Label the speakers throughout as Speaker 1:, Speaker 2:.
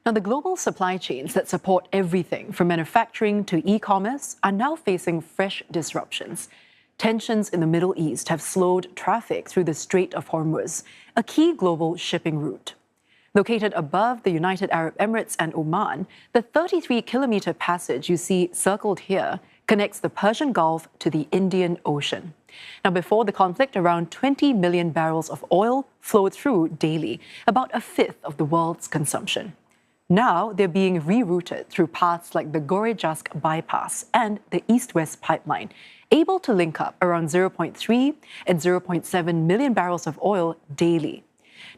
Speaker 1: Now, the global supply chains that support everything from manufacturing to e-commerce are now facing fresh disruptions. Tensions in the Middle East have slowed traffic through the Strait of Hormuz, a key global shipping route. Located above the United Arab Emirates and Oman, the 33-kilometer passage you see circled here connects the Persian Gulf to the Indian Ocean. Now, before the conflict, around 20 million barrels of oil flowed through daily, about a fifth of the world's consumption. Now they're being rerouted through paths like the Gorejask bypass and the East-West pipeline, able to link up around 0.3 and 0.7 million barrels of oil daily.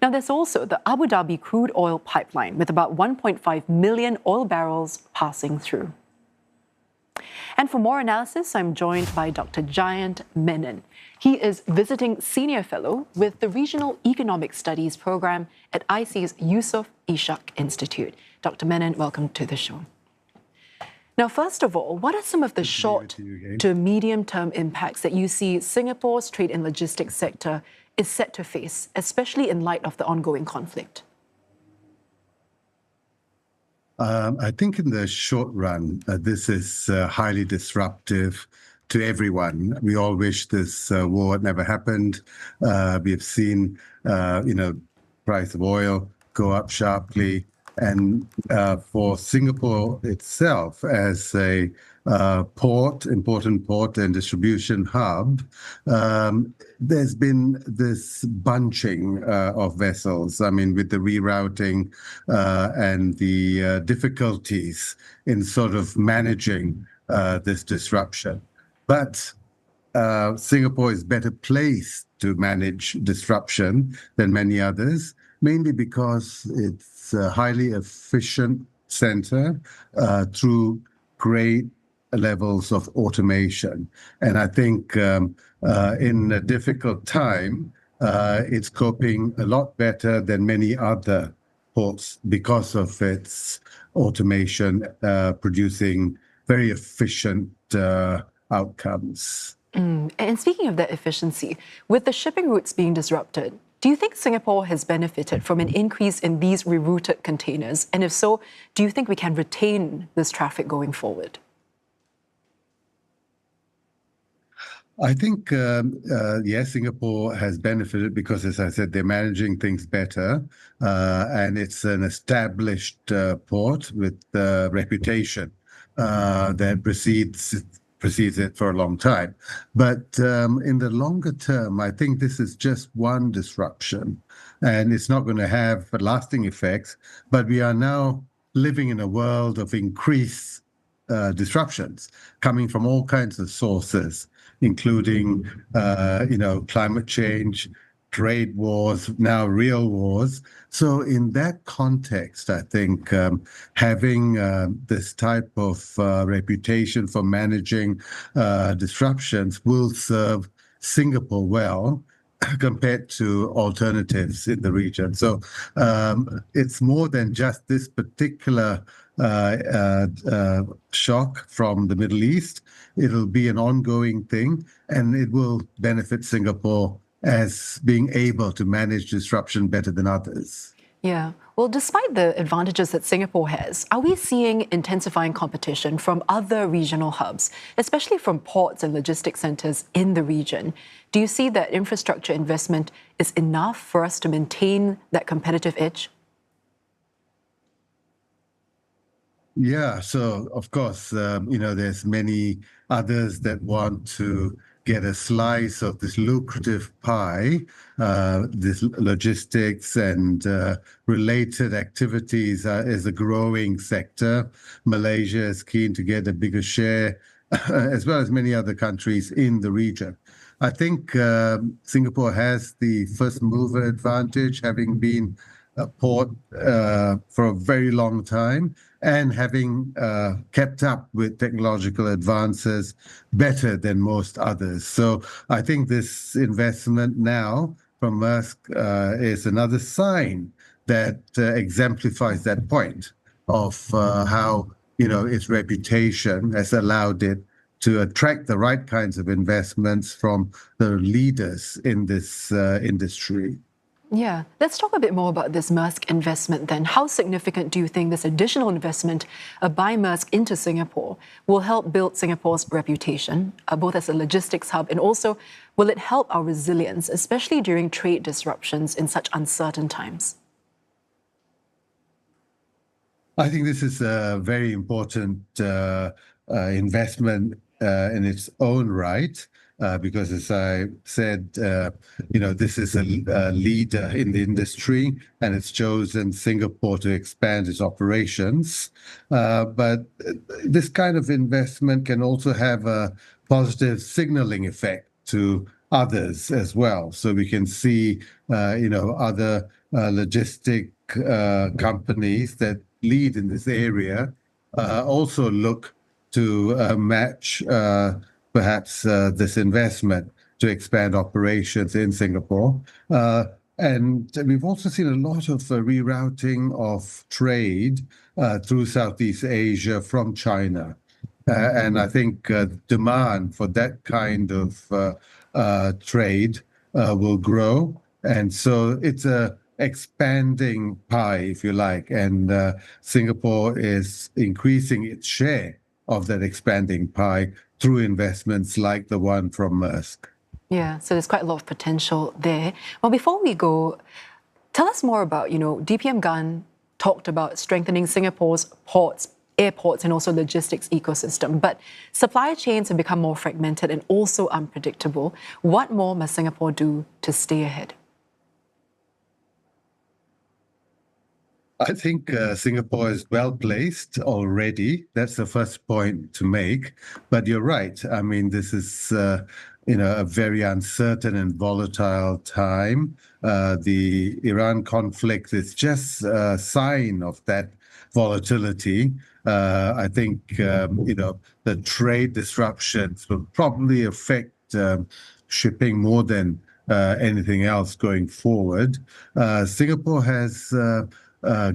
Speaker 1: Now, there's also the Abu Dhabi crude oil pipeline with about 1.5 million oil barrels passing through. And for more analysis, I'm joined by Dr. Jayant Menon. He is visiting senior fellow with the Regional Economic Studies program at IC's Yusof Ishak Institute. Dr. Menon, welcome to the show. Now, first of all, what are some of the short to medium-term impacts that you see Singapore's trade and logistics sector is set to face, especially in light of the ongoing conflict?
Speaker 2: I think in the short run, this is highly disruptive to everyone. We all wish this war had never happened. We have seen, price of oil go up sharply. And for Singapore itself, as a important port and distribution hub, there's been this bunching of vessels. I mean, with the rerouting and the difficulties in sort of managing this disruption. But Singapore is better placed to manage disruption than many others, mainly because it's a highly efficient center through great levels of automation. And I think in a difficult time, it's coping a lot better than many other ports because of its automation, producing very efficient outcomes.
Speaker 1: And speaking of that efficiency, with the shipping routes being disrupted, do you think Singapore has benefited from an increase in these rerouted containers? And if so, do you think we can retain this traffic going forward?
Speaker 2: I think, yes, Singapore has benefited because, as I said, they're managing things better. And it's an established port with a reputation that precedes it for a long time. But in the longer term, I think this is just one disruption, and it's not going to have lasting effects. But we are now living in a world of increased disruptions coming from all kinds of sources, including, climate change, trade wars, now real wars. So in that context, I think having this type of reputation for managing disruptions will serve Singapore well compared to alternatives in the region. So it's more than just this particular shock from the Middle East. It'll be an ongoing thing, and it will benefit Singapore as being able to manage disruption better than others.
Speaker 1: Yeah. Well, despite the advantages that Singapore has, are we seeing intensifying competition from other regional hubs, especially from ports and logistics centers in the region? Do you see that infrastructure investment is enough for us to maintain that competitive edge?
Speaker 2: Yeah, so of course, there's many others that want to get a slice of this lucrative pie, this logistics and related activities is a growing sector. Malaysia is keen to get a bigger share, as well as many other countries in the region. I think Singapore has the first mover advantage, having been a port for a very long time, and having kept up with technological advances better than most others. So I think this investment now from Maersk is another sign that exemplifies that point of how its reputation has allowed it to attract the right kinds of investments from the leaders in this industry.
Speaker 1: Yeah, let's talk a bit more about this Maersk investment then. How significant do you think this additional investment by Maersk into Singapore will help build Singapore's reputation, both as a logistics hub and also will it help our resilience, especially during trade disruptions in such uncertain times?
Speaker 2: I think this is a very important investment in its own right, because, as I said, this is a leader in the industry, and it's chosen Singapore to expand its operations. But this kind of investment can also have a positive signaling effect to others as well. So we can see, other logistic companies that lead in this area also look to match perhaps this investment to expand operations in Singapore. And we've also seen a lot of rerouting of trade through Southeast Asia from China. And I think demand for that kind of trade will grow. And so it's a expanding pie, if you like, and Singapore is increasing its share of that expanding pie through investments like the one from Maersk.
Speaker 1: Yeah, so there's quite a lot of potential there. Well, before we go, tell us more about, DPM Gan talked about strengthening Singapore's ports, airports, and also logistics ecosystem. But supply chains have become more fragmented and also unpredictable. What more must Singapore do to stay ahead?
Speaker 2: I think Singapore is well placed already. That's the first point to make. But you're right. I mean, this is, a very uncertain and volatile time. The Iran conflict is just a sign of that volatility. I think, the trade disruptions will probably affect shipping more than anything else going forward. Singapore has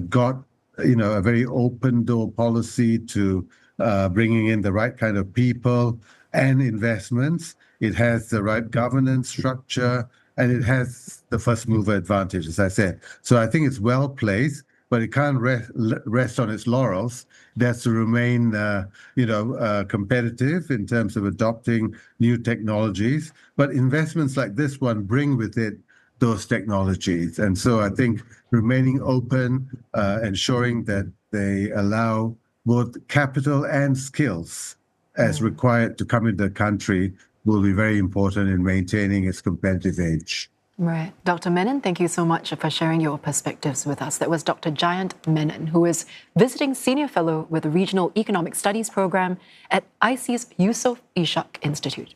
Speaker 2: got a very open door policy to bringing in the right kind of people and investments. It has the right governance structure, and it has the first mover advantage, as I said. So I think it's well placed, but it can't rest on its laurels. It has to remain, competitive in terms of adopting new technologies. But investments like this one bring with it those technologies. And so I think remaining open, ensuring that they allow both capital and skills as required to come into the country will be very important in maintaining its competitive edge.
Speaker 1: Right. Dr. Menon, thank you so much for sharing your perspectives with us. That was Dr. Jayant Menon, who is visiting senior fellow with the Regional Economic Studies Program at IC's Yusof Ishak Institute.